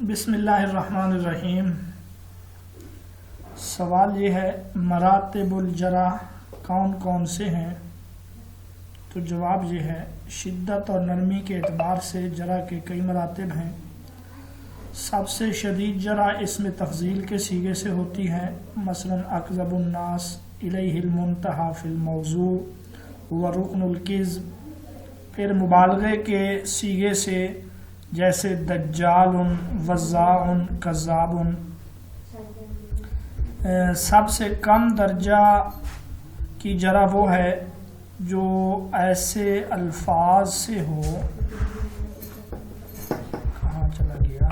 بسم اللہ الرحمن الرحیم۔ سوال یہ ہے مراتب الجرح کون کون سے ہیں؟ تو جواب یہ ہے شدت اور نرمی کے اعتبار سے جرح کے کئی مراتب ہیں۔ سب سے شدید جرح اسم تفضیل کے صیغے سے ہوتی ہے، مثلا اکذب الناس، الیہ المنتہی فی الموضوع ورکن الکذب۔ پھر مبالغے کے صیغے سے جیسے دجال، وضاع، کذاب۔ سب سے کم درجہ کی جرح وہ ہے جو ایسے الفاظ سے ہو، کہاں چلا گیا،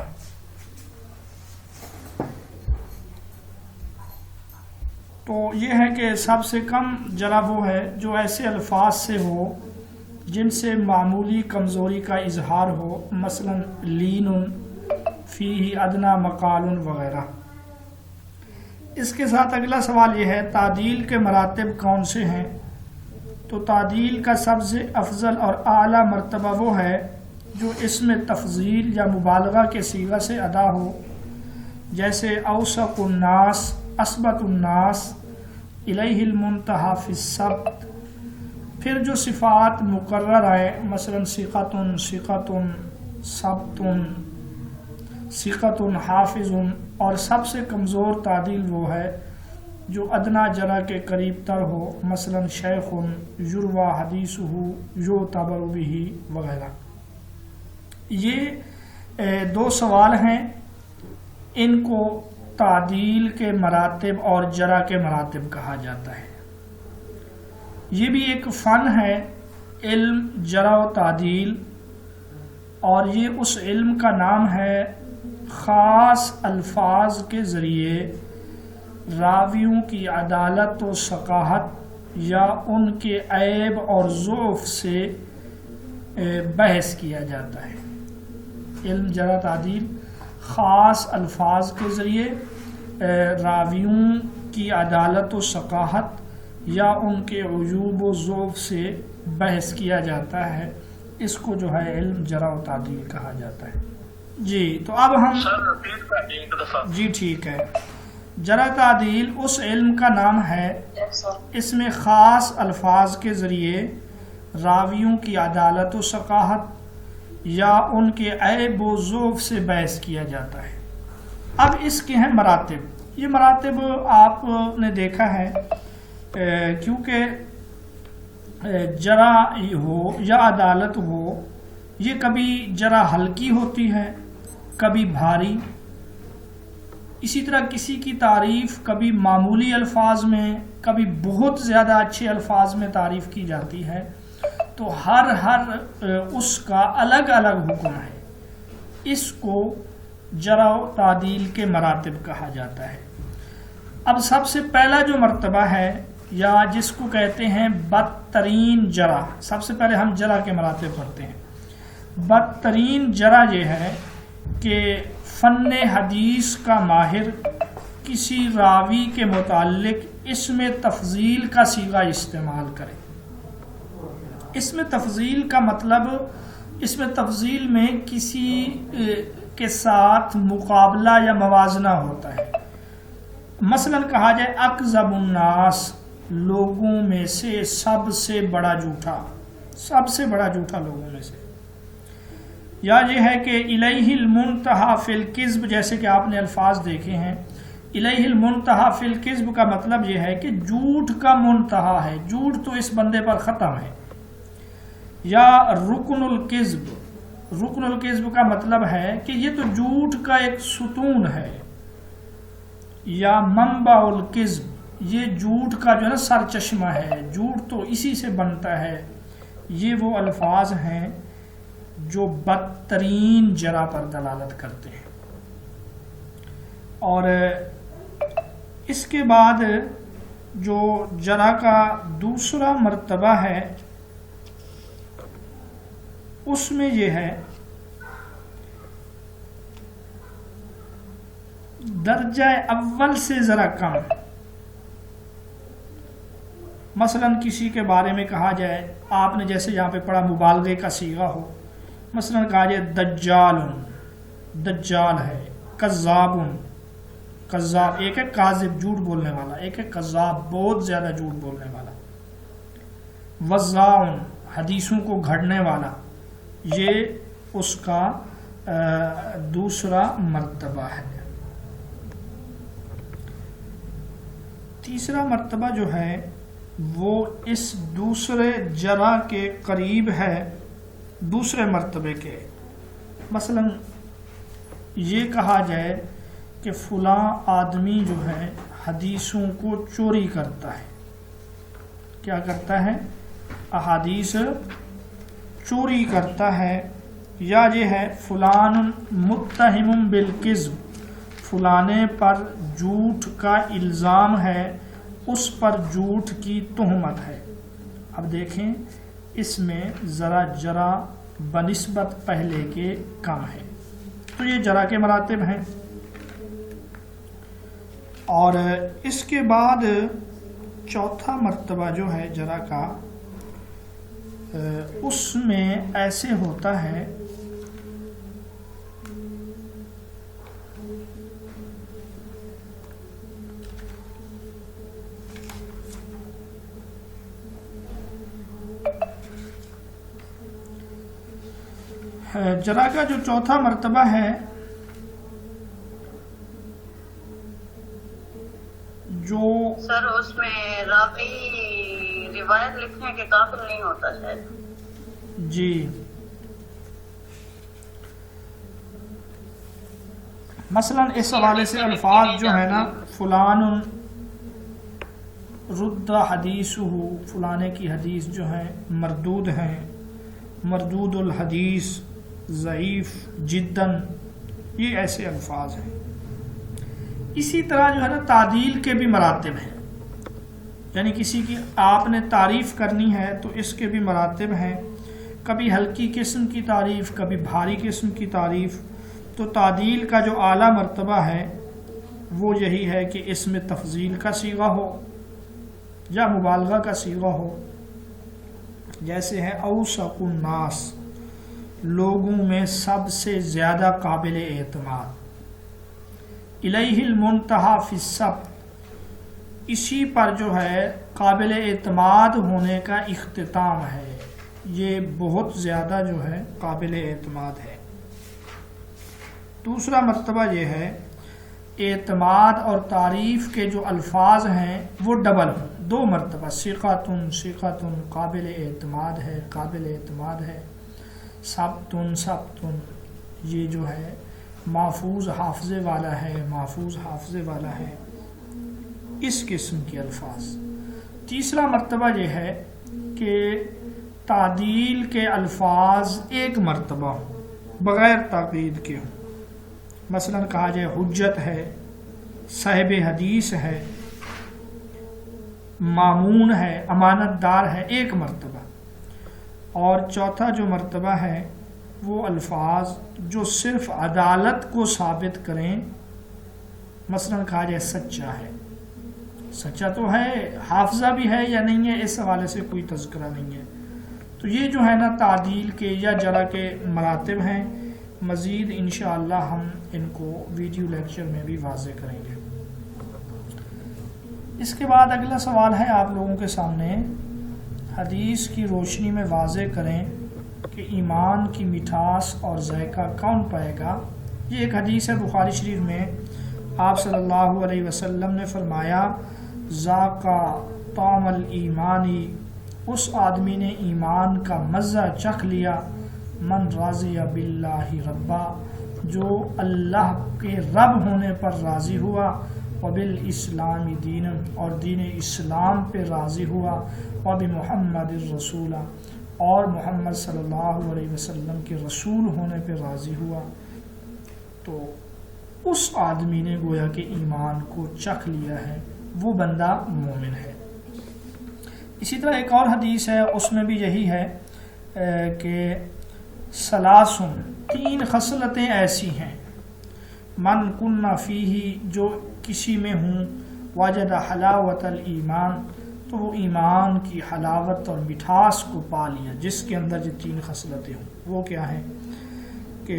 تو یہ ہے کہ سب سے کم جرح وہ ہے جو ایسے الفاظ سے ہو جن سے معمولی کمزوری کا اظہار ہو، مثلا لین، فیہ ادنی مقال وغیرہ۔ اس کے ساتھ اگلا سوال یہ ہے تعدیل کے مراتب کون سے ہیں؟ تو تعدیل کا سب سے افضل اور اعلیٰ مرتبہ وہ ہے جو اسم تفضیل یا مبالغہ کے صیغہ سے ادا ہو، جیسے اوثق الناس، اثبت الناس، الیہ المنتہی فی السبت۔ پھر جو صفات مقرر آئے، مثلا ثقۃ، ثقۃ، ثبت، ثقۃ حافظ۔ اور سب سے کمزور تعدیل وہ ہے جو ادنیٰ جرح کے قریب تر ہو، مثلا شیخ، یروی حدیثہ، یعتبر بہ وغیرہ۔ یہ دو سوال ہیں، ان کو تعدیل کے مراتب اور جرح کے مراتب کہا جاتا ہے۔ یہ بھی ایک فن ہے، علم جرح و تعدیل، اور یہ اس علم کا نام ہے خاص الفاظ کے ذریعے راویوں کی عدالت و ثقاہت یا ان کے عیب اور ضعف سے بحث کیا جاتا ہے۔ علم جرح تعدیل خاص الفاظ کے ذریعے راویوں کی عدالت و ثقاہت یا ان کے عیوب و ضعف سے بحث کیا جاتا ہے، اس کو جو ہے علم جرح و تعدیل کہا جاتا ہے۔ جی تو اب ہم جی ٹھیک ہے، جرح تعدیل اس علم کا نام ہے اس میں خاص الفاظ کے ذریعے راویوں کی عدالت و ثقاہت یا ان کے عیب و ضعف سے بحث کیا جاتا ہے۔ اب اس کے ہیں مراتب۔ یہ مراتب آپ نے دیکھا ہے کیونکہ جرح ہو یا عدالت ہو، یہ کبھی جرح ہلکی ہوتی ہے، کبھی بھاری۔ اسی طرح کسی کی تعریف کبھی معمولی الفاظ میں، کبھی بہت زیادہ اچھے الفاظ میں تعریف کی جاتی ہے، تو ہر اس کا الگ الگ حکم ہے۔ اس کو جرح و تعدیل کے مراتب کہا جاتا ہے۔ اب سب سے پہلا جو مرتبہ ہے یا جس کو کہتے ہیں بدترین جرح، سب سے پہلے ہم جرح کے مراتب پڑھتے ہیں۔ بدترین جرح یہ ہے کہ فن حدیث کا ماہر کسی راوی کے متعلق اسم تفضیل کا صیغہ استعمال کرے۔ اسم تفضیل کا مطلب اسم تفضیل میں کسی کے ساتھ مقابلہ یا موازنہ ہوتا ہے۔ مثلا کہا جائے اکذب الناس، لوگوں میں سے سب سے بڑا جھوٹا، سب سے بڑا جھوٹا لوگوں میں سے۔ یا یہ ہے کہ الیہ المنتہی فی الکذب، جیسے کہ آپ نے الفاظ دیکھے ہیں، الیہ المنتہی فی الکذب کا مطلب یہ ہے کہ جھوٹ کا منتہا ہے، جھوٹ تو اس بندے پر ختم ہے۔ یا رکن الکذب، رکن الکذب کا مطلب ہے کہ یہ تو جھوٹ کا ایک ستون ہے۔ یا منبع الکذب، یہ جھوٹ کا جو ہے نا سر چشمہ ہے، جھوٹ تو اسی سے بنتا ہے۔ یہ وہ الفاظ ہیں جو بدترین جرح پر دلالت کرتے ہیں۔ اور اس کے بعد جو جرح کا دوسرا مرتبہ ہے اس میں یہ ہے درجہ اول سے ذرا کم۔ مثلا کسی کے بارے میں کہا جائے، آپ نے جیسے یہاں پہ پڑھا مبالغے کا صیغہ ہو، مثلا کہا جائے دجال، دجال ہے، کذاب، کذاب ایک ہے کاذب جھوٹ بولنے والا، ایک ہے کذاب بہت زیادہ جھوٹ بولنے والا، وضاع حدیثوں کو گھڑنے والا، یہ اس کا دوسرا مرتبہ ہے۔ تیسرا مرتبہ جو ہے وہ اس دوسرے جرح کے قریب ہے، دوسرے مرتبے کے۔ مثلا یہ کہا جائے کہ فلاں آدمی جو ہے حدیثوں کو چوری کرتا ہے، کیا کرتا ہے؟ احادیث چوری کرتا ہے، یا یہ ہے فلان متہم بالکذب، فلانے پر جھوٹ کا الزام ہے، اس پر جھوٹ کی تہمت ہے۔ اب دیکھیں اس میں ذرا جرح بنسبت پہلے کے کم ہے، تو یہ جرح کے مراتب ہیں۔ اور اس کے بعد چوتھا مرتبہ جو ہے جرح کا، اس میں ایسے ہوتا ہے جرح کا جو چوتھا مرتبہ ہے جو سر اس میں راوی روایت لکھنے کے قابل نہیں ہوتا شاید۔ جی مثلا اس حوالے سے الفاظ جو ہے نا، فلان رد حدیثہ، فلانے کی حدیث جو ہے مردود ہیں، مردود الحدیث، ضعیف جداً، یہ ایسے الفاظ ہیں۔ اسی طرح جو ہے نا تعدیل کے بھی مراتب ہیں، یعنی کسی کی آپ نے تعریف کرنی ہے تو اس کے بھی مراتب ہیں، کبھی ہلکی قسم کی تعریف، کبھی بھاری قسم کی تعریف۔ تو تعدیل کا جو اعلیٰ مرتبہ ہے وہ یہی ہے کہ اس میں تفضیل کا صیغہ ہو یا مبالغہ کا صیغہ ہو، جیسے ہے اوثق الناس، لوگوں میں سب سے زیادہ قابل اعتماد، الیہ المنتہی فی الثبت، اسی پر جو ہے قابل اعتماد ہونے کا اختتام ہے، یہ بہت زیادہ جو ہے قابل اعتماد ہے۔ دوسرا مرتبہ یہ ہے اعتماد اور تعریف کے جو الفاظ ہیں وہ ڈبل ہوں، دو مرتبہ، ثقۃ ثقۃ، قابل اعتماد ہے، قابل اعتماد ہے، ثبت ثبت، یہ جو ہے محفوظ حافظے والا ہے، محفوظ حافظے والا ہے، اس قسم کے الفاظ۔ تیسرا مرتبہ یہ ہے کہ تعدیل کے الفاظ ایک مرتبہ ہوں، بغیر تاکید کے ہوں۔ مثلا کہا جائے حجت ہے، صاحب حدیث ہے، مامون ہے، امانت دار ہے، ایک مرتبہ۔ اور چوتھا جو مرتبہ ہے وہ الفاظ جو صرف عدالت کو ثابت کریں، مثلا کہا جائے سچا ہے، سچا تو ہے، حافظہ بھی ہے یا نہیں ہے اس حوالے سے کوئی تذکرہ نہیں ہے۔ تو یہ جو ہے نا تعدیل کے یا جرح کے مراتب ہیں، مزید انشاءاللہ ہم ان کو ویڈیو لیکچر میں بھی واضح کریں گے۔ اس کے بعد اگلا سوال ہے آپ لوگوں کے سامنے، حدیث کی روشنی میں واضح کریں کہ ایمان کی مٹھاس اور ذائقہ کون پائے گا۔ یہ ایک حدیث ہے بخاری شریف میں، آپ صلی اللہ علیہ وسلم نے فرمایا ذاقا طعم الایمانی، اس آدمی نے ایمان کا مزہ چکھ لیا، من راضی باللہ ربا، جو اللہ کے رب ہونے پر راضی ہوا، وبالاسلام دینا، اور دین اسلام پہ راضی ہوا، وبمحمد الرسول، اور محمد صلی اللہ علیہ وسلم کے رسول ہونے پہ راضی ہوا، تو اس آدمی نے گویا کہ ایمان کو چکھ لیا ہے، وہ بندہ مومن ہے۔ اسی طرح ایک اور حدیث ہے، اس میں بھی یہی ہے کہ ثلاثن، تین خصلتیں ایسی ہیں، من کن فیہ، جو کسی میں ہوں، وجد حلاوت الایمان، تو وہ ایمان کی حلاوت اور مٹھاس کو پا لیا، جس کے اندر یہ تین خصلتیں ہوں۔ وہ کیا ہیں کہ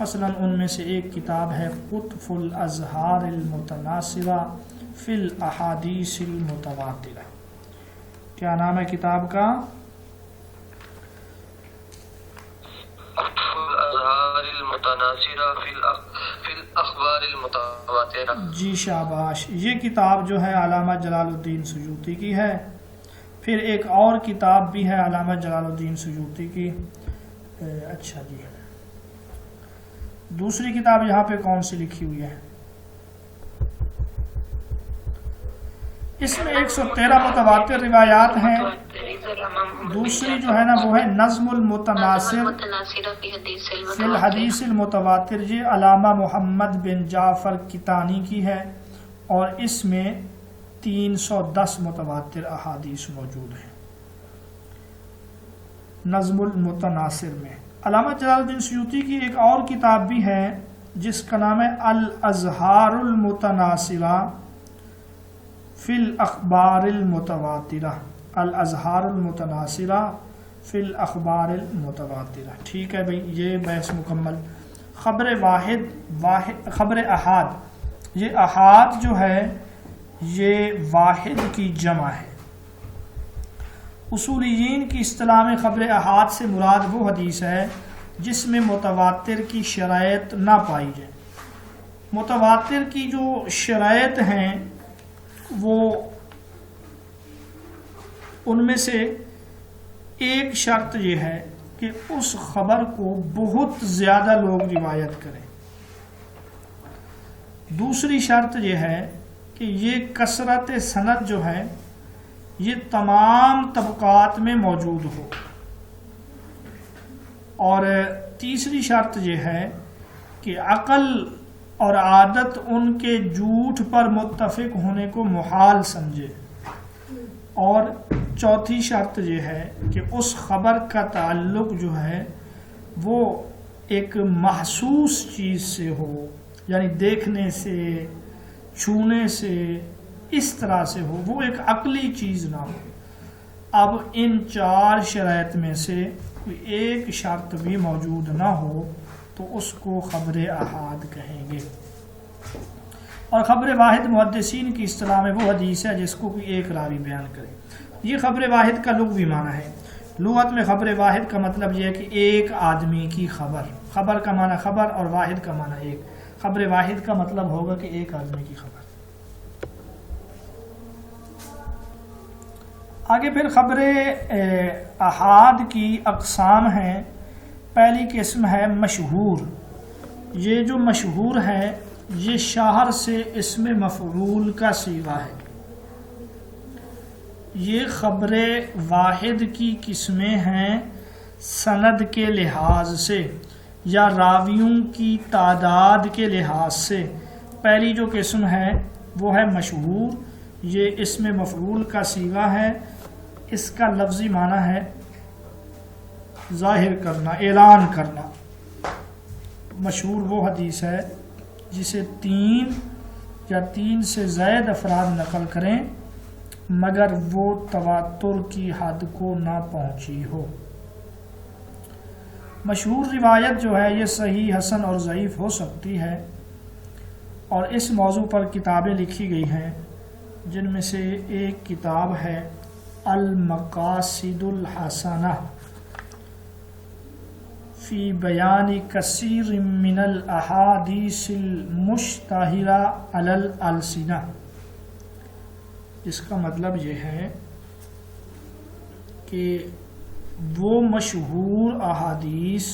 مثلا ان میں سے ایک کتاب ہے قطف الازہار المتناثرہ فی الاحادیث المتواترہ. کیا نام ہے کتاب کا؟ جی شاباش. یہ کتاب جو ہے علامہ جلال الدین سیوطی کی ہے. پھر ایک اور کتاب بھی ہے علامہ جلال الدین سیوطی کی. اچھا جی، دوسری کتاب یہاں پہ کون سی لکھی ہوئی ہے؟ اس میں 113 متواتر روایات ہیں. دوسری جو ہے نا وہ ہے نظم المتناثر فی الحدیث المتواتر، یہ علامہ محمد بن جعفر کتانی کی ہے، اور اس میں 310 متواتر احادیث موجود ہیں نظم المتناثر میں. علامہ جلال الدین سیوطی کی ایک اور کتاب بھی ہے جس کا نام ہے الازہار المتناثرہ فی الاخبار المتواترہ. الازہار المتناثرہ فی الاخبار المتواترہ. ٹھیک ہے بھائی، یہ بحث مکمل. خبر واحد خبر احاد، یہ احاد جو ہے یہ واحد کی جمع ہے. اصولیین کی اصطلاح میں خبر احاد سے مراد وہ حدیث ہے جس میں متواتر کی شرائط نہ پائی جائے. متواتر کی جو شرائط ہیں وہ ان میں سے ایک شرط یہ ہے کہ اس خبر کو بہت زیادہ لوگ روایت کریں. دوسری شرط یہ ہے کہ یہ کثرت سند جو ہے یہ تمام طبقات میں موجود ہو. اور تیسری شرط یہ ہے کہ عقل اور عادت ان کے جھوٹ پر متفق ہونے کو محال سمجھے. اور چوتھی شرط یہ ہے کہ اس خبر کا تعلق جو ہے وہ ایک محسوس چیز سے ہو، یعنی دیکھنے سے، چھونے سے، اس طرح سے ہو، وہ ایک عقلی چیز نہ ہو. اب ان 4 شرائط میں سے کوئی ایک شرط بھی موجود نہ ہو تو اس کو خبر احاد کہیں گے. اور خبر واحد محدثین کی اصطلاح میں وہ حدیث ہے جس کو کوئی ایک راوی بیان کرے. یہ خبر واحد کا لغوی معنی ہے. لغت میں خبر واحد کا مطلب یہ ہے کہ ایک آدمی کی خبر. خبر کا معنی خبر اور واحد کا معنی ایک. خبر واحد کا مطلب ہوگا کہ ایک آدمی کی خبر. آگے پھر خبر احاد کی اقسام ہیں. پہلی قسم ہے مشہور. یہ جو مشہور ہے یہ شاہر سے اسم مفعول کا صیغہ ہے. یہ خبر واحد کی قسمیں ہیں سند کے لحاظ سے یا راویوں کی تعداد کے لحاظ سے. پہلی جو قسم ہے وہ ہے مشہور. یہ اسم مفعول کا صیغہ ہے. اس کا لفظی معنی ہے ظاہر کرنا، اعلان کرنا. مشہور وہ حدیث ہے جسے 3 یا 3 سے زائد افراد نقل کریں مگر وہ تواتر کی حد کو نہ پہنچی ہو. مشہور روایت جو ہے یہ صحیح، حسن اور ضعیف ہو سکتی ہے، اور اس موضوع پر کتابیں لکھی گئی ہیں جن میں سے ایک کتاب ہے المقاصد الحسنہ فی بیان کثیر من الاحادیث المشتہرہ علی الالسنہ. اس کا مطلب یہ ہے کہ وہ مشہور احادیث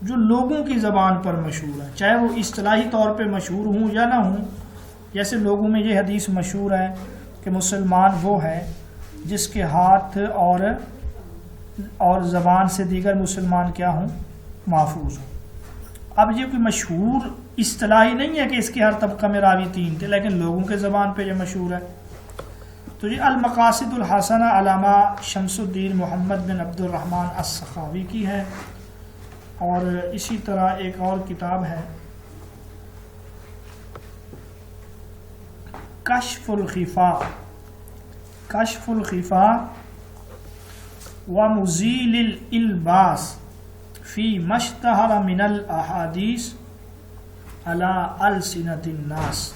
جو لوگوں کی زبان پر مشہور ہیں، چاہے وہ اصطلاحی طور پہ مشہور ہوں یا نہ ہوں. جیسے لوگوں میں یہ حدیث مشہور ہے کہ مسلمان وہ ہے جس کے ہاتھ اور زبان سے دیگر مسلمان کیا ہوں، محفوظ ہوں. اب یہ کوئی مشہور اصطلاحی نہیں ہے کہ اس کے ہر طبقہ میں راوی 3 تھے، لیکن لوگوں کے زبان پہ یہ مشہور ہے. تو یہ المقاصد الحسنہ علامہ شمس الدین محمد بن عبد الرحمن السخاوی کی ہے. اور اسی طرح ایک اور کتاب ہے کشف الخفاء. کشف الخفاء و مزیل الالباس فی مشتہر من الاحادیث علی السنۃ الناس۔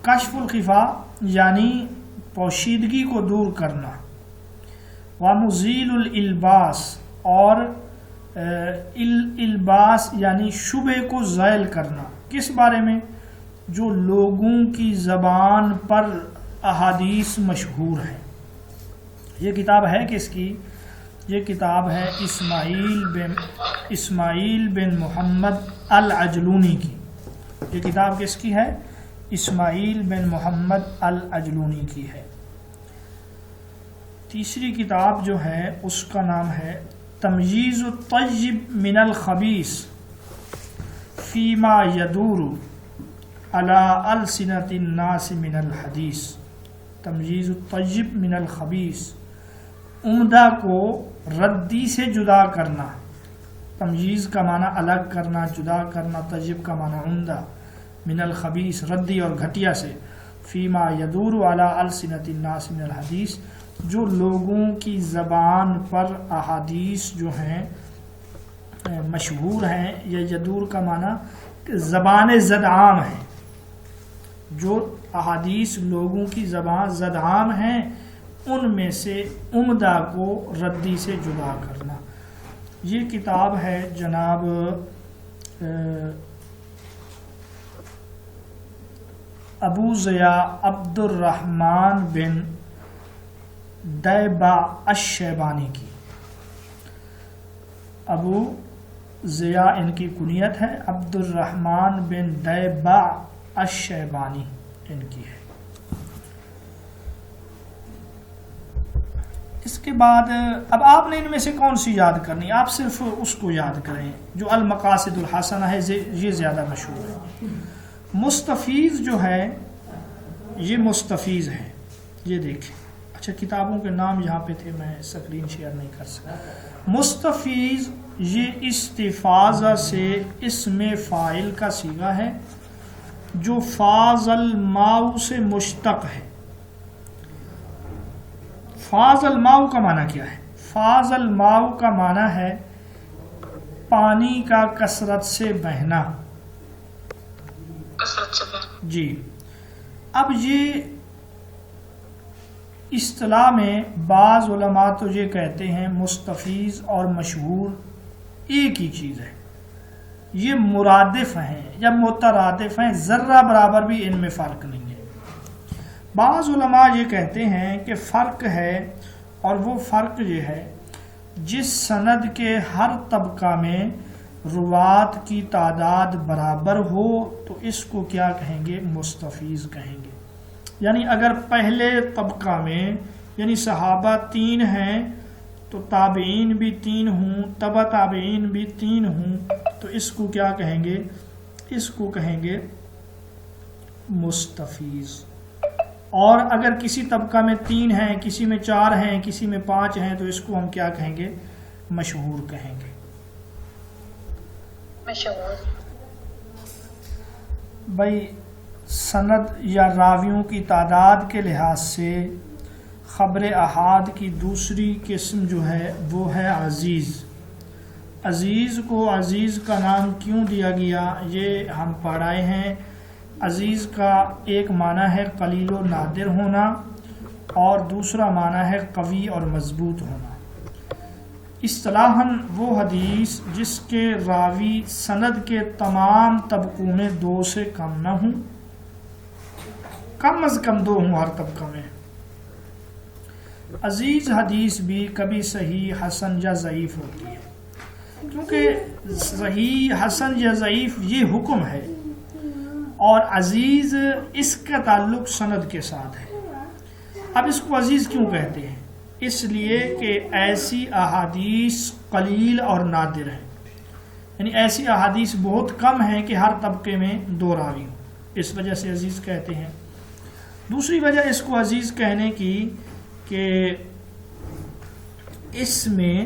کشف الخفا یعنی پوشیدگی کو دور کرنا، ومزیل الالباس اور الباس یعنی شبہ کو زائل کرنا۔ کس بارے میں؟ جو لوگوں کی زبان پر احادیث مشہور ہیں۔ یہ کتاب ہے کس کی؟ یہ کتاب ہے اسماعیل بن محمد العجلونی کی۔ یہ کتاب کس کی ہے؟ اسماعیل بن محمد العجلونی کی ہے۔ تیسری کتاب جو ہے اس کا نام ہے تمییز الطیب من الخبیث فیما یدور علی السنۃ الناس من الحدیث۔ تمییز الطیب من الخبیث، عمدہ کو ردی سے جدا کرنا۔ تمییز کا معنی الگ کرنا، جدا کرنا، طیب کا معنی عمدہ، من الخبیث ردی اور گھٹیا سے، فیما یدور علی السنۃ الناس من الحدیث، جو لوگوں کی زبان پر احادیث جو ہیں مشہور ہیں، یا یدور کا معنی زبان زد عام ہے، جو احادیث لوگوں کی زبان زد عام ہیں ان میں سے عمدہ کو ردی سے جدا کرنا۔ یہ کتاب ہے جناب ابو ضیاء عبد الرحمن بن دیبا الشیبانی کی۔ ابو ضیاء ان کی کنیت ہے، عبد الرحمن بن دیبا الشیبانی ان کی ہے۔ اس کے بعد اب آپ نے ان میں سے کون سی یاد کرنی؟ آپ صرف اس کو یاد کریں جو المقاصد الحسنہ ہے، یہ زیادہ مشہور ہے۔ مستفیض جو ہے یہ مستفیض ہے، یہ دیکھیں۔ اچھا کتابوں کے نام یہاں پہ تھے، میں اسکرین شیئر نہیں کر سکتا۔ مستفیض یہ استفاضہ سے اسم فاعل کا صیغہ ہے جو فاض الماء سے مشتق ہے۔ فاض الماء کا معنی کیا ہے؟ فاض الماء کا معنی ہے پانی کا کثرت سے بہنا۔ جی، اب یہ اصطلاح میں بعض علماء تو یہ کہتے ہیں مستفیض اور مشہور ایک ہی چیز ہے، یہ مرادف ہیں یا مترادف ہیں، ذرہ برابر بھی ان میں فرق نہیں ہے۔ بعض علماء یہ کہتے ہیں کہ فرق ہے، اور وہ فرق یہ ہے جس سند کے ہر طبقہ میں روات کی تعداد برابر ہو تو اس کو کیا کہیں گے؟ مستفیض کہیں گے۔ یعنی اگر پہلے طبقہ میں یعنی صحابہ 3 ہیں تو تابعین بھی 3 ہوں، تبع تابعین بھی 3 ہوں، تو اس کو کیا کہیں گے؟ اس کو کہیں گے مستفیض۔ اور اگر کسی طبقہ میں 3 ہیں، کسی میں 4 ہیں، کسی میں 5 ہیں، تو اس کو ہم کیا کہیں گے؟ مشہور کہیں گے۔ مشہور بھائی سند یا راویوں کی تعداد کے لحاظ سے خبر احاد کی دوسری قسم جو ہے وہ ہے عزیز۔ عزیز کو عزیز کا نام کیوں دیا گیا یہ ہم پڑھائے ہیں۔ عزیز کا ایک معنی ہے قلیل و نادر ہونا، اور دوسرا معنی ہے قوی اور مضبوط ہونا۔ اصطلاحاً وہ حدیث جس کے راوی سند کے تمام طبقوں میں 2 سے کم نہ ہوں، کم از کم 2 ہوں ہر طبقہ میں۔ عزیز حدیث بھی کبھی صحیح، حسن یا ضعیف ہوتی ہے، کیونکہ صحیح، حسن یا ضعیف یہ حکم ہے، اور عزیز اس کا تعلق سند کے ساتھ ہے۔ اب اس کو عزیز کیوں کہتے ہیں؟ اس لیے کہ ایسی احادیث قلیل اور نادر ہیں، یعنی ایسی احادیث بہت کم ہیں کہ ہر طبقے میں 2 راوی ہوں، اس وجہ سے عزیز کہتے ہیں۔ دوسری وجہ اس کو عزیز کہنے کی کہ اس میں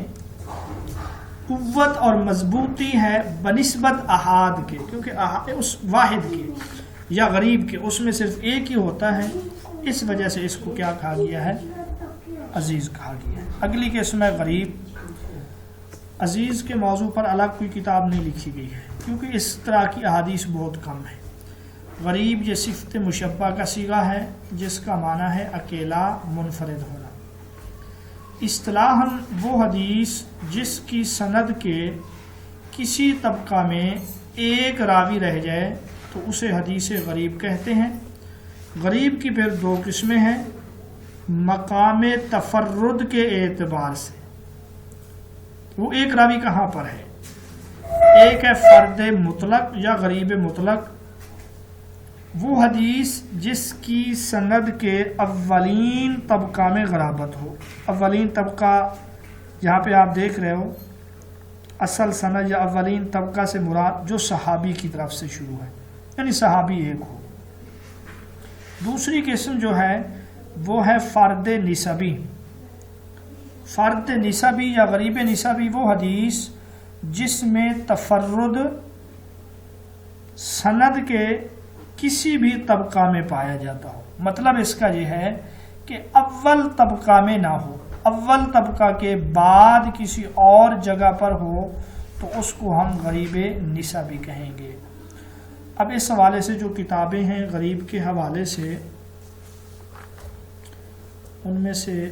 قوت اور مضبوطی ہے بنسبت احاد کے، کیونکہ اس واحد کے یا غریب کے اس میں صرف ایک ہی ہوتا ہے، اس وجہ سے اس کو کیا کہا گیا ہے؟ عزیز کہا گیا ہے۔ اگلی قسم ہے غریب۔ عزیز کے موضوع پر الگ کوئی کتاب نہیں لکھی گئی ہے، کیونکہ اس طرح کی احادیث بہت کم ہے۔ غریب یہ صفت مشبہ کا صیغہ ہے جس کا معنی ہے اکیلا، منفرد ہونا۔ اصطلاحاً وہ حدیث جس کی سند کے کسی طبقہ میں ایک راوی رہ جائے تو اسے حدیث غریب کہتے ہیں۔ غریب کی پھر دو قسمیں ہیں مقام تفرد کے اعتبار سے۔ وہ ایک راوی کہاں پر ہے؟ ایک ہے فرد مطلق یا غریب مطلق، وہ حدیث جس کی سند کے اولین طبقہ میں غرابت ہو۔ اولین طبقہ جہاں پہ آپ دیکھ رہے ہو، اصل سند یا اولین طبقہ سے مراد جو صحابی کی طرف سے شروع ہے، یعنی صحابی ایک ہو۔ دوسری قسم جو ہے وہ ہے فرد نسبی۔ فرد نسبی یا غریب نسبی وہ حدیث جس میں تفرد سند کے کسی بھی طبقہ میں پایا جاتا ہو۔ مطلب اس کا یہ ہے کہ اول طبقہ میں نہ ہو، اول طبقہ کے بعد کسی اور جگہ پر ہو تو اس کو ہم غریب نسبی کہیں گے۔ اب اس حوالے سے جو کتابیں ہیں غریب کے حوالے سے، ان میں سے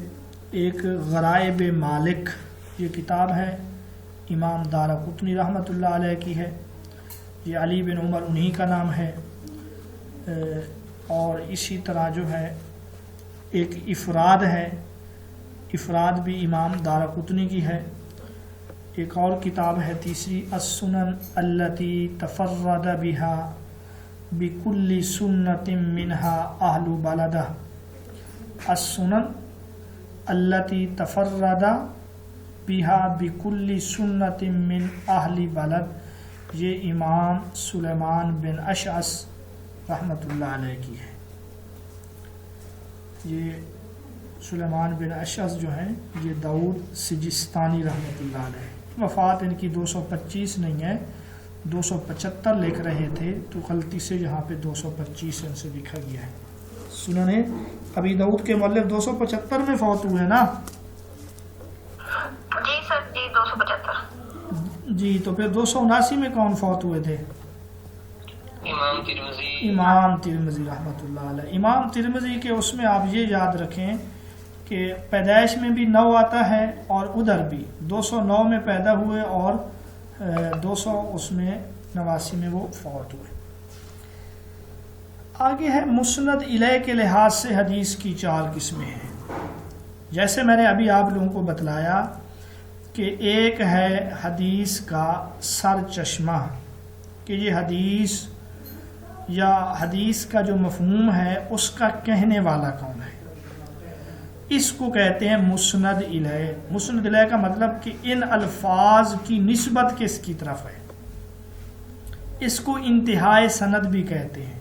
ایک غرائب مالک یہ کتاب ہے، امام دارقطنی رحمۃ اللہ علیہ کی ہے، یہ علی بن عمر انہی کا نام ہے۔ اور اسی طرح جو ہے ایک افراد ہے، افراد بھی امام دارقطنی کی ہے۔ ایک اور کتاب ہے تیسری، السنن التی تفرد بها بكل سنت منها اہل بلدہ۔ السنن التی تفرد بها بكل سنت من اہل بلد، یہ امام سلیمان بن اشعث رحمۃ اللہ علیہ کی ہے۔ یہ سلیمان بن اشعث جو ہیں یہ داؤد سجستانی رحمۃ اللہ علیہ، وفات ان کی 225 نہیں ہے، 275 لکھ رہے تھے تو غلطی سے یہاں پہ 225 ان سے لکھا گیا ہے۔ سنن ابی داؤد کے مؤلف 275 میں فوت ہوئے نا؟ جی سر، جی 275۔ جی تو پھر 279 میں کون فوت ہوئے تھے؟ امام ترمذی رحمۃ اللہ علیہ۔ امام ترمذی کے اس میں آپ یہ یاد رکھیں کہ پیدائش میں بھی 9 آتا ہے اور ادھر بھی 209 میں پیدا ہوئے اور 200 اس میں 89 میں وہ فوت ہوئے۔ آگے ہے مسند الیہ کے لحاظ سے حدیث کی 4 قسمیں ہیں۔ جیسے میں نے ابھی آپ لوگوں کو بتلایا کہ ایک ہے حدیث کا سر چشمہ، کہ یہ حدیث یا حدیث کا جو مفہوم ہے اس کا کہنے والا کون ہے، اس کو کہتے ہیں مسند الیہ۔ مسند الیہ کا مطلب کہ ان الفاظ کی نسبت کس کی طرف ہے، اس کو انتہائی سند بھی کہتے ہیں،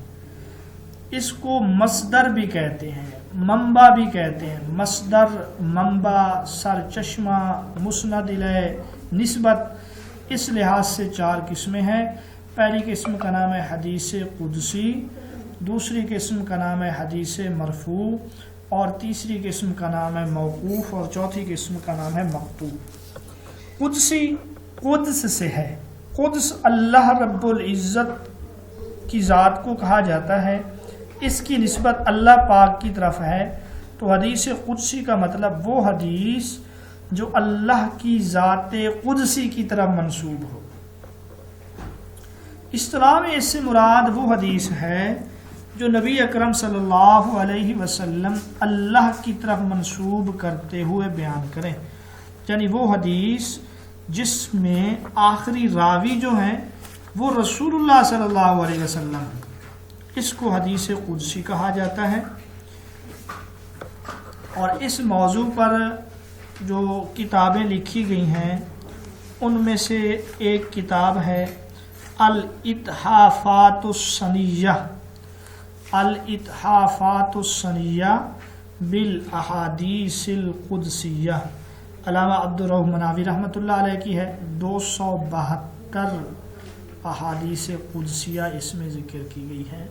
اس کو مصدر بھی کہتے ہیں، منبع بھی کہتے ہیں۔ مصدر، منبع، سر چشمہ، مسند الیہ، نسبت، اس لحاظ سے 4 قسمیں ہیں۔ پہلی قسم کا نام ہے حدیث قدسی، دوسری قسم کا نام ہے حدیث مرفوع، اور تیسری قسم کا نام ہے موقوف، اور چوتھی قسم کا نام ہے مقطوع۔ قدسی قدس سے ہے، قدس اللہ رب العزت کی ذات کو کہا جاتا ہے، اس کی نسبت اللہ پاک کی طرف ہے، تو حدیث قدسی کا مطلب وہ حدیث جو اللہ کی ذات قدسی کی طرف منسوب ہو۔ اصطلاح میں اس سے مراد وہ حدیث ہے جو نبی اکرم صلی اللہ علیہ وسلم اللہ کی طرف منسوب کرتے ہوئے بیان کریں، یعنی وہ حدیث جس میں آخری راوی جو ہیں وہ رسول اللہ صلی اللہ علیہ وسلم، اس کو حدیث قدسی کہا جاتا ہے۔ اور اس موضوع پر جو کتابیں لکھی گئی ہیں ان میں سے ایک کتاب ہے الاتحافات السنیہ، الاتحافات السنیہ بالاحادیث القدسیہ، علامہ عبدالرؤف مناوی رحمۃ اللہ علیہ کی ہے۔ 272 احادیث قدسیہ اس میں ذکر کی گئی ہیں۔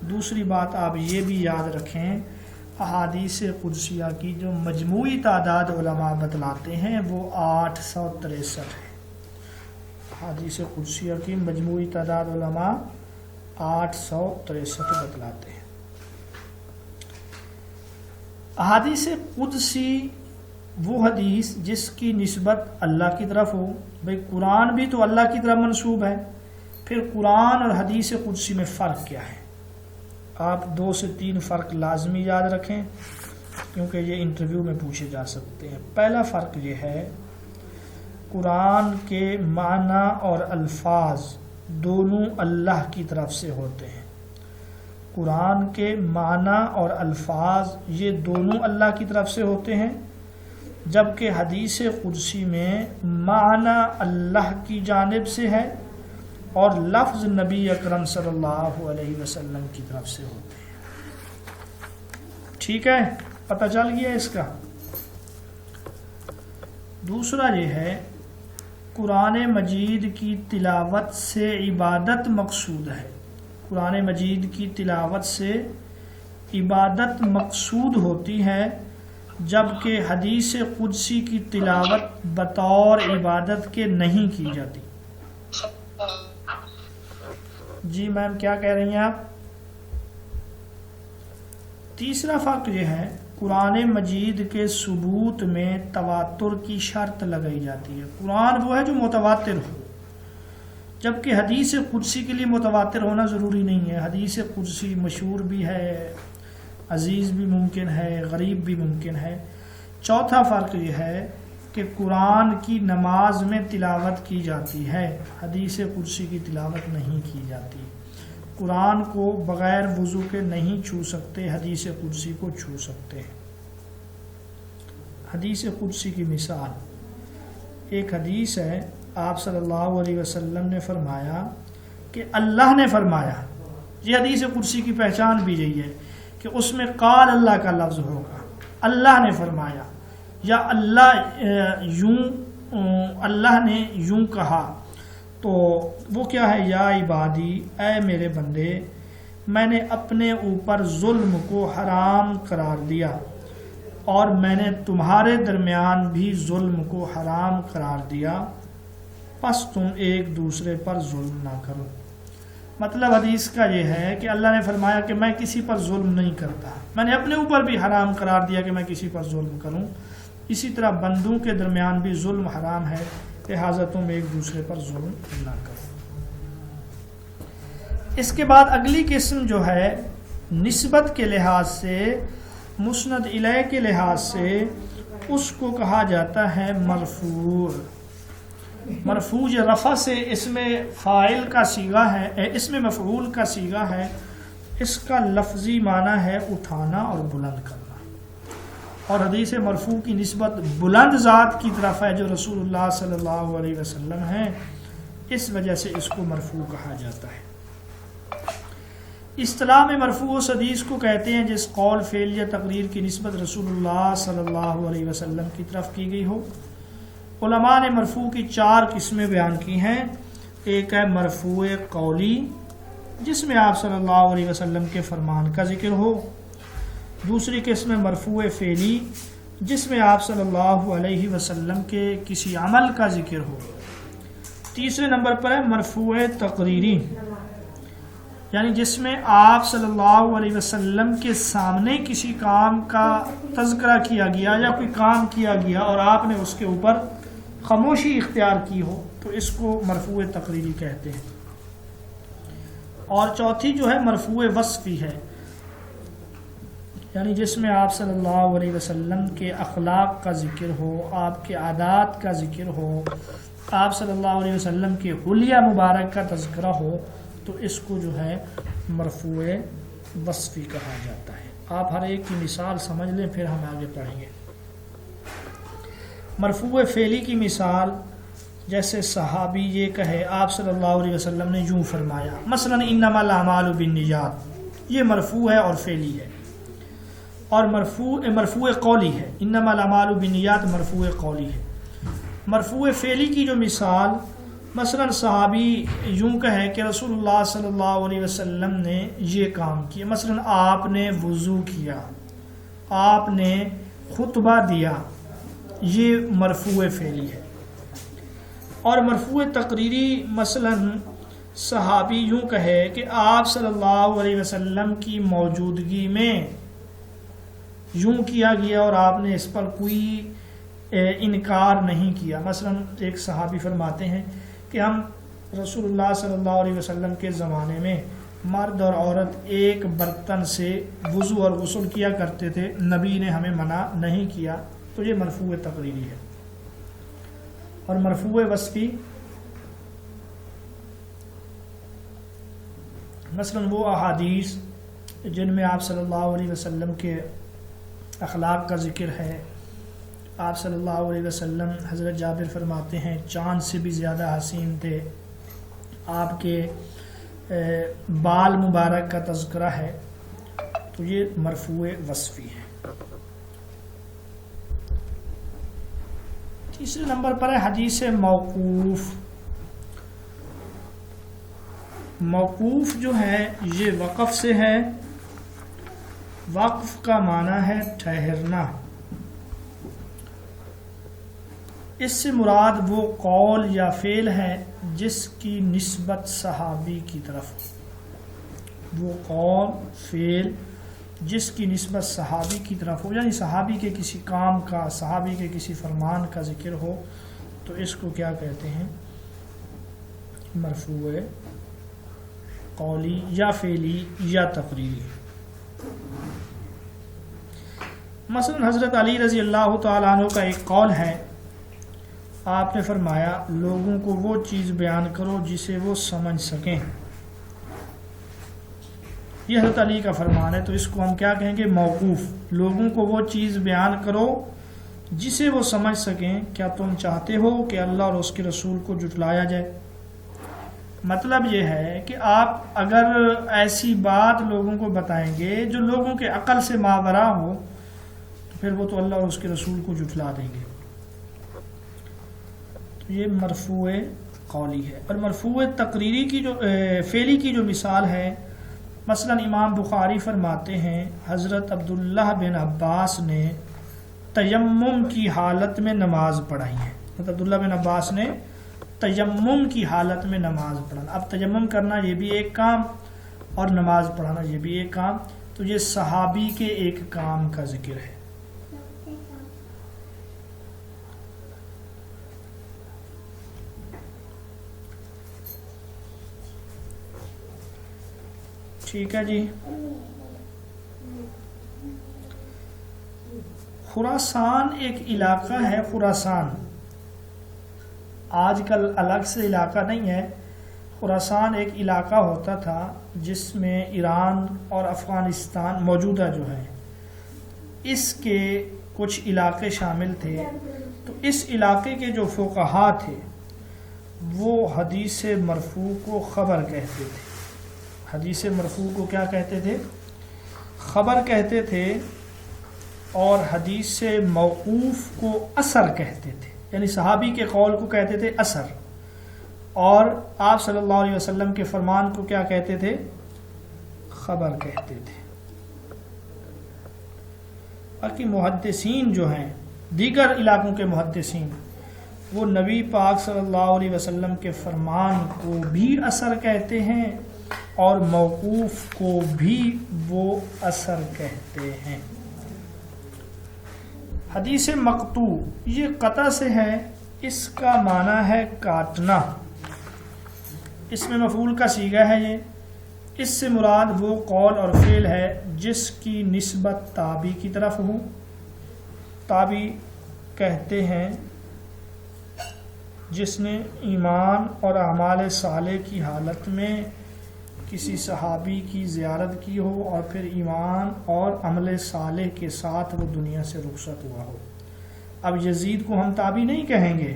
دوسری بات آپ یہ بھی یاد رکھیں احادیث قدسیہ کی جو مجموعی تعداد علماء بتلاتے ہیں وہ 863 ہے۔ احادیث قدسیہ کی مجموعی تعداد علماء 863 بتلاتے ہیں۔ احادیث قدسی وہ حدیث جس کی نسبت اللہ کی طرف ہو۔ بھئی قرآن بھی تو اللہ کی طرف منسوب ہے، پھر قرآن اور حدیث قدسی میں فرق کیا ہے؟ آپ 2 سے 3 فرق لازمی یاد رکھیں، کیونکہ یہ انٹرویو میں پوچھے جا سکتے ہیں۔ پہلا فرق یہ ہے، قرآن کے معنی اور الفاظ دونوں اللہ کی طرف سے ہوتے ہیں۔ قرآن کے معنی اور الفاظ یہ دونوں اللہ کی طرف سے ہوتے ہیں، جبکہ حدیث قدسی میں معنی اللہ کی جانب سے ہے اور لفظ نبی اکرم صلی اللہ علیہ وسلم کی طرف سے ہوتے ہیں۔ ٹھیک ہے، پتہ چل گیا اس کا۔ دوسرا یہ ہے، قرآن مجید کی تلاوت سے عبادت مقصود ہے۔ قرآن مجید کی تلاوت سے عبادت مقصود ہوتی ہے، جبکہ حدیث قدسی کی تلاوت بطور عبادت کے نہیں کی جاتی۔ جی میم کیا کہہ رہی ہیں آپ؟ تیسرا فرق یہ ہے، قرآن مجید کے ثبوت میں تواتر کی شرط لگائی جاتی ہے۔ قرآن وہ ہے جو متواتر ہو، جبکہ حدیث قدسی کے لیے متواتر ہونا ضروری نہیں ہے۔ حدیث قدسی مشہور بھی ہے، عزیز بھی ممکن ہے، غریب بھی ممکن ہے۔ چوتھا فرق یہ ہے کہ قرآن کی نماز میں تلاوت کی جاتی ہے، حدیث قدسی کی تلاوت نہیں کی جاتی۔ قرآن کو بغیر وضو کے نہیں چھو سکتے، حدیث قدسی کو چھو سکتے ہیں۔ حدیث قدسی کی مثال، ایک حدیث ہے، آپ صلی اللہ علیہ وسلم نے فرمایا کہ اللہ نے فرمایا۔ یہ حدیث قدسی کی پہچان بھی یہی ہے کہ اس میں قال اللہ کا لفظ ہوگا، اللہ نے فرمایا، یا اللہ نے یوں کہا۔ تو وہ کیا ہے؟ یا عبادی، اے میرے بندے، میں نے اپنے اوپر ظلم کو حرام قرار دیا اور میں نے تمہارے درمیان بھی ظلم کو حرام قرار دیا، پس تم ایک دوسرے پر ظلم نہ کرو۔ مطلب حدیث کا یہ ہے کہ اللہ نے فرمایا کہ میں کسی پر ظلم نہیں کرتا، میں نے اپنے اوپر بھی حرام قرار دیا کہ میں کسی پر ظلم کروں، اسی طرح بندوں کے درمیان بھی ظلم حرام ہے، لہٰذا تم ایک دوسرے پر ظلم نہ کرو۔ اس کے بعد اگلی قسم جو ہے، نسبت کے لحاظ سے، مسند الیہ کے لحاظ سے، اس کو کہا جاتا ہے مرفوع۔ مرفوع رفع سے اس میں فاعل کا صیغہ ہے، اس میں مفعول کا صیغہ ہے، اس کا لفظی معنی ہے اٹھانا اور بلند کرنا، اور حدیث مرفوع کی نسبت بلند ذات کی طرف ہے جو رسول اللہ صلی اللہ علیہ وسلم ہے، اس وجہ سے اس کو مرفوع کہا جاتا ہے۔ اصطلاح میں مرفوع اس حدیث کو کہتے ہیں جس قول، فعل یا تقریر کی نسبت رسول اللہ صلی اللہ علیہ وسلم کی طرف کی گئی ہو۔ علماء نے مرفوع کی 4 قسمیں بیان کی ہیں۔ ایک ہے مرفوع قولی، جس میں آپ صلی اللہ علیہ وسلم کے فرمان کا ذکر ہو۔ دوسری قسم ہے مرفوع فعلی، جس میں آپ صلی اللہ علیہ وسلم کے کسی عمل کا ذکر ہو۔ تیسرے نمبر پر ہے مرفوع تقریری، یعنی جس میں آپ صلی اللہ علیہ وسلم کے سامنے کسی کام کا تذکرہ کیا گیا یا کوئی کام کیا گیا اور آپ نے اس کے اوپر خاموشی اختیار کی ہو، تو اس کو مرفوع تقریری کہتے ہیں۔ اور چوتھی جو ہے مرفوع وصفی ہے، یعنی جس میں آپ صلی اللہ علیہ وسلم کے اخلاق کا ذکر ہو، آپ کے عادات کا ذکر ہو، آپ صلی اللہ علیہ وسلم کے حلیہ مبارک کا تذکرہ ہو، تو اس کو جو ہے مرفوع وصفی کہا جاتا ہے۔ آپ ہر ایک کی مثال سمجھ لیں، پھر ہم آگے پڑھیں گے۔ مرفوع فعلی کی مثال، جیسے صحابی یہ کہے آپ صلی اللہ علیہ وسلم نے یوں فرمایا، مثلا انما الاعمال بالنیات، یہ مرفوع ہے اور فعلی ہے۔ اور مرفوع قولی ہے، انما الاعمال بالنیات مرفوع قولی ہے۔ مرفوع فعلی کی جو مثال، مثلا صحابی یوں کہے کہ رسول اللہ صلی اللہ علیہ وسلم نے یہ کام کیا، مثلا آپ نے وضو کیا، آپ نے خطبہ دیا، یہ مرفوع فعلی ہے۔ اور مرفوع تقریری مثلا صحابی یوں کہے کہ آپ صلی اللہ علیہ وسلم کی موجودگی میں یوں کیا گیا اور آپ نے اس پر کوئی انکار نہیں کیا۔ مثلا ایک صحابی فرماتے ہیں کہ ہم رسول اللہ صلی اللہ علیہ وسلم کے زمانے میں مرد اور عورت ایک برتن سے وضو اور غسل کیا کرتے تھے، نبی نے ہمیں منع نہیں کیا، تو یہ مرفوع تقریری ہے۔ اور مرفوع وصفی مثلا وہ احادیث جن میں آپ صلی اللہ علیہ وسلم کے اخلاق کا ذکر ہے۔ آپ صلی اللہ علیہ وسلم، حضرت جابر فرماتے ہیں، چاند سے بھی زیادہ حسین تھے، آپ کے بال مبارک کا تذکرہ ہے، تو یہ مرفوع وصفی ہے۔ تیسرے نمبر پر ہے حدیث موقوف۔ موقوف جو ہے یہ وقف سے ہے۔ وقف کا معنی ہے ٹھہرنا۔ اس سے مراد وہ قول یا فعل ہے جس کی نسبت صحابی کی طرف ہو۔ وہ قول فعل جس کی نسبت صحابی کی طرف ہو، یعنی صحابی کے کسی کام کا، صحابی کے کسی فرمان کا ذکر ہو، تو اس کو کیا کہتے ہیں؟ مرفوع قولی یا فعلی یا تقریری۔ مثلا حضرت علی رضی اللہ تعالیٰ عنہ کا ایک قول ہے، آپ نے فرمایا لوگوں کو وہ چیز بیان کرو جسے وہ سمجھ سکیں۔ یہ حضرت علی کا فرمان ہے، تو اس کو ہم کیا کہیں گے؟ موقوف۔ لوگوں کو وہ چیز بیان کرو جسے وہ سمجھ سکیں۔ کیا تم چاہتے ہو کہ اللہ اور اس کے رسول کو جھٹلایا جائے؟ مطلب یہ ہے کہ آپ اگر ایسی بات لوگوں کو بتائیں گے جو لوگوں کے عقل سے ماورا ہو، تو پھر وہ تو اللہ اور اس کے رسول کو جھٹلا دیں گے۔ تو یہ مرفوع قولی ہے۔ اور مرفوع تقریری کی جو فعلی کی جو مثال ہے، مثلا امام بخاری فرماتے ہیں حضرت عبداللہ بن عباس نے تیمم کی حالت میں نماز پڑھائی ہے۔ حضرت عبداللہ بن عباس نے تیمم کی حالت میں نماز پڑھانا۔ اب تیمم کرنا یہ بھی ایک کام اور نماز پڑھانا یہ بھی ایک کام، تو یہ صحابی کے ایک کام کا ذکر ہے۔ ٹھیک ہے جی۔ خراسان ایک علاقہ ہے، خراسان آج کل الگ سے علاقہ نہیں ہے۔ خراسان ایک علاقہ ہوتا تھا جس میں ایران اور افغانستان موجودہ جو ہے اس کے کچھ علاقے شامل تھے۔ تو اس علاقے کے جو فقہا تھے وہ حدیث مرفوع کو خبر کہتے تھے۔ حدیث مرفوع کو کیا کہتے تھے؟ خبر کہتے تھے۔ اور حدیث موقوف کو اثر کہتے تھے، یعنی صحابی کے قول کو کہتے تھے اثر، اور آپ صلی اللہ علیہ وسلم کے فرمان کو کیا کہتے تھے؟ خبر کہتے تھے۔ باقی محدثین جو ہیں، دیگر علاقوں کے محدثین، وہ نبی پاک صلی اللہ علیہ وسلم کے فرمان کو بھی اثر کہتے ہیں اور موقوف کو بھی وہ اثر کہتے ہیں۔ حدیث مقطوع یہ قطع سے ہے، اس کا معنی ہے کاٹنا۔ اس میں مفعول کا صیغہ ہے یہ۔ اس سے مراد وہ قول اور فعل ہے جس کی نسبت تابع کی طرف ہو۔ تابع کہتے ہیں جس نے ایمان اور اعمال صالح کی حالت میں کسی صحابی کی زیارت کی ہو اور پھر ایمان اور عمل صالح کے ساتھ وہ دنیا سے رخصت ہوا ہو۔ اب یزید کو ہم تابعی نہیں کہیں گے،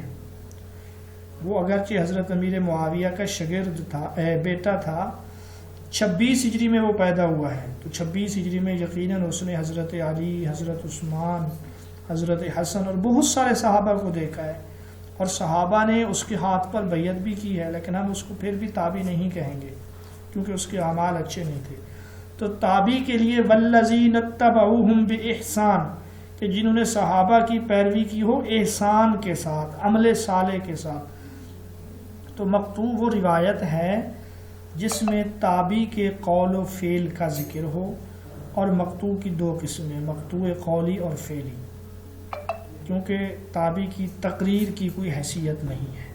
وہ اگرچہ حضرت امیر معاویہ کا شاگرد تھا، بیٹا تھا، 26 ہجری میں وہ پیدا ہوا ہے، تو 26 ہجری میں یقیناً اس نے حضرت علی، حضرت عثمان، حضرت حسن اور بہت سارے صحابہ کو دیکھا ہے، اور صحابہ نے اس کے ہاتھ پر بیعت بھی کی ہے، لیکن ہم اس کو پھر بھی تابعی نہیں کہیں گے کیونکہ اس کے اعمال اچھے نہیں تھے۔ تو تابعی کے لیے والذین اتبعوہم بإحسان، کہ جنہوں نے صحابہ کی پیروی کی ہو احسان کے ساتھ، عمل صالح کے ساتھ۔ تو مقطوع وہ روایت ہے جس میں تابعی کے قول و فعل کا ذکر ہو، اور مقطوع کی دو قسمیں، مقطوع قولی اور فعلی، کیونکہ تابعی کی تقریر کی کوئی حیثیت نہیں ہے۔